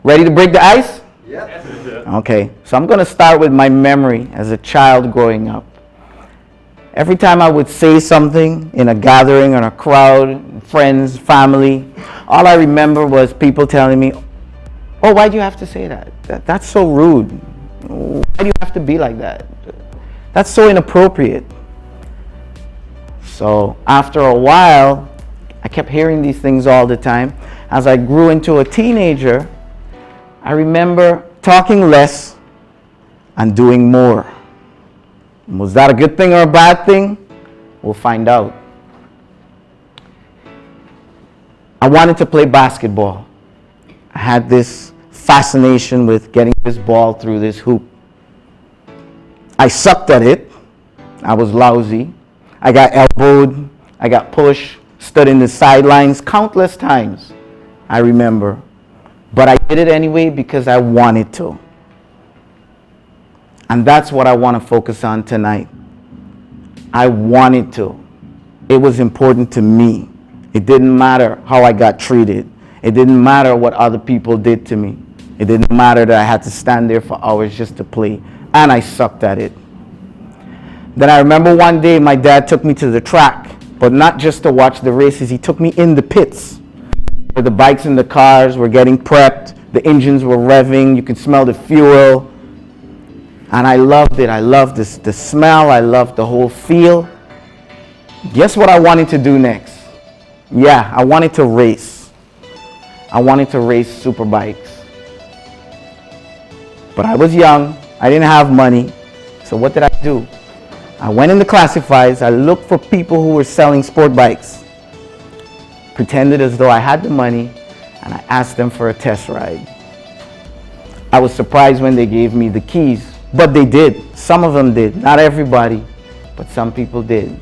Ready to break the ice? Yes. Okay, so I'm going to start with my memory as a child growing up. Every time I would say something in a gathering or a crowd, friends, family, all I remember was people telling me, "Oh, why do you have to say that? That's so rude. Why do you have to be like that? That's so inappropriate." So after a while, I kept hearing these things all the time. As I grew into a teenager, I remember talking less and doing more. Was that a good thing or a bad thing? We'll find out. I wanted to play basketball. I had this fascination with getting this ball through this hoop. I sucked at it. I was lousy. I got elbowed. I got pushed, stood in the sidelines countless times, I remember. But I did it anyway because I wanted to. And that's what I want to focus on tonight. I wanted to. It was important to me. It didn't matter how I got treated. It didn't matter what other people did to me. It didn't matter that I had to stand there for hours just to play. And I sucked at it. Then I remember one day my dad took me to the track, but not just to watch the races. He took me in the pits where the bikes and the cars were getting prepped. The engines were revving. You could smell the fuel. And I loved it. I loved the smell. I loved the whole feel. Guess what I wanted to do next? Yeah, I wanted to race. I wanted to race super bikes. But I was young. I didn't have money. So what did I do? I went in the classifieds. I looked for people who were selling sport bikes. Pretended as though I had the money, and I asked them for a test ride. I was surprised when they gave me the keys. But they did. Some of them did. Not everybody, but some people did.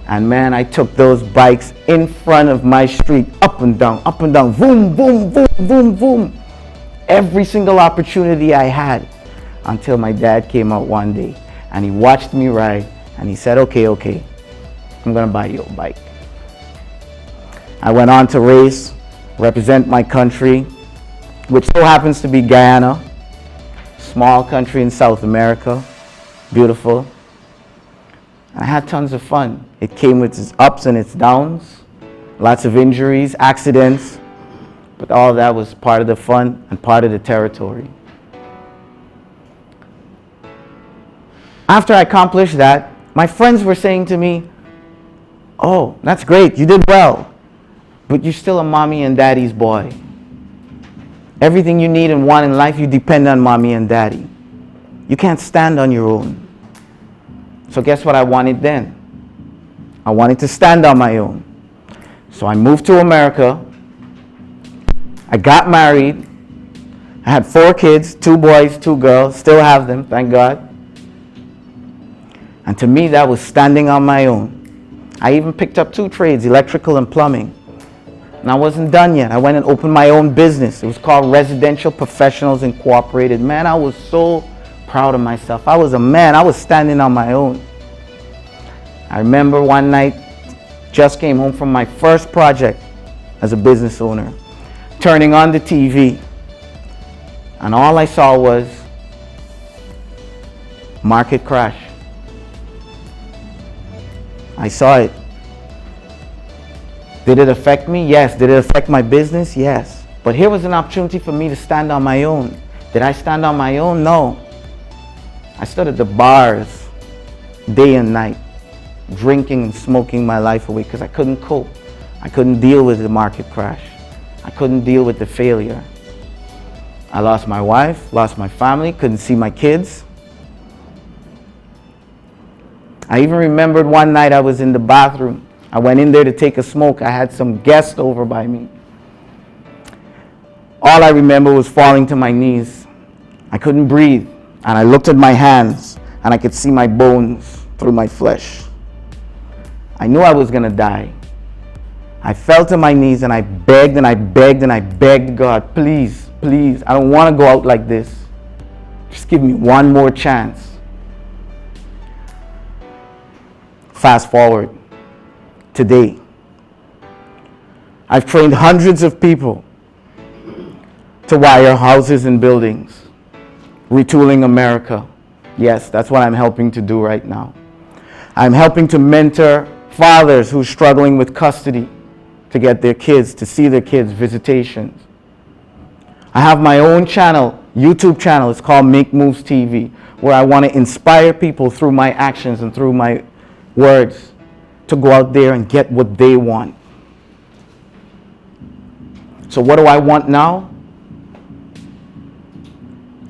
And man, I took those bikes in front of my street, up and down, boom, boom, boom, boom, boom. Every single opportunity I had, until my dad came out one day and he watched me ride and he said, okay, I'm gonna buy you a bike. I went on to race, represent my country, which so happens to be Guyana. Small country in South America, beautiful. I had tons of fun. It came with its ups and its downs, lots of injuries, accidents, but all that was part of the fun and part of the territory. After I accomplished that, my friends were saying to me, "Oh, that's great, you did well, but you're still a mommy and daddy's boy. Everything you need and want in life, you depend on mommy and daddy. You can't stand on your own." So guess what I wanted then? I wanted to stand on my own. So I moved to America. I got married. I had 4 kids, 2 boys, 2 girls. Still have them, thank God. And to me, that was standing on my own. I even picked up 2 trades, electrical and plumbing. And I wasn't done yet. I went and opened my own business. It was called Residential Professionals Incorporated. Man, I was so proud of myself. I was a man. I was standing on my own. I remember one night, just came home from my first project as a business owner, turning on the TV, and all I saw was market crash. I saw it. Did it affect me? Yes. Did it affect my business? Yes. But here was an opportunity for me to stand on my own. Did I stand on my own? No. I stood at the bars day and night, drinking and smoking my life away because I couldn't cope. I couldn't deal with the market crash. I couldn't deal with the failure. I lost my wife, lost my family, couldn't see my kids. I even remembered one night I was in the bathroom. I went in there to take a smoke. I had some guests over by me. All I remember was falling to my knees. I couldn't breathe. And I looked at my hands and I could see my bones through my flesh. I knew I was going to die. I fell to my knees and I begged and I begged and I begged God, please, please, I don't want to go out like this. Just give me one more chance. Fast forward. Today, I've trained hundreds of people. to wire houses and buildings, retooling America. Yes, that's what I'm helping to do right now. I'm helping to mentor fathers who are struggling with custody to get their kids, to see their kids, visitations. I have my own channel, YouTube channel. It's called Make Moves TV, where I want to inspire people through my actions and through my words to go out there and get what they want. So what do I want now?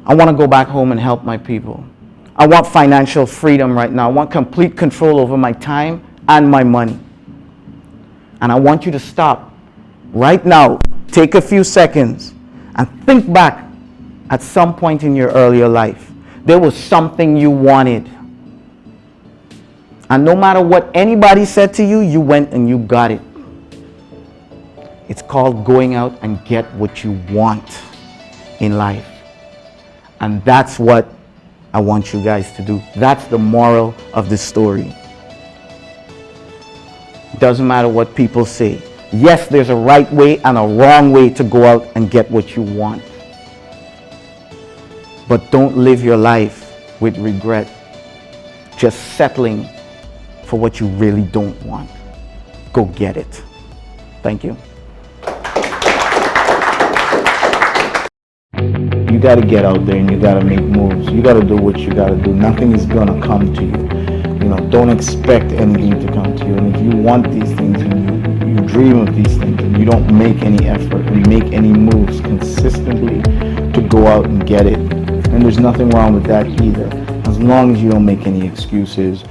I want to go back home and help my people. I want financial freedom right now. I want complete control over my time and my money. And I want you to stop right now, take a few seconds, and think back at some point in your earlier life. There was something you wanted. And no matter what anybody said to you, you went and you got it. It's called going out and get what you want in life. And that's what I want you guys to do. That's the moral of the story. Doesn't matter what people say. Yes, there's a right way and a wrong way to go out and get what you want. But don't live your life with regret, just settling for what you really don't want. Go get it. Thank you. You got to get out there and you got to make moves. You got to do what you got to do. Nothing is going to come to you. You know, don't expect anything to come to you. And if you want these things and you dream of these things and you don't make any effort and make any moves consistently to go out and get it, and there's nothing wrong with that either, as long as you don't make any excuses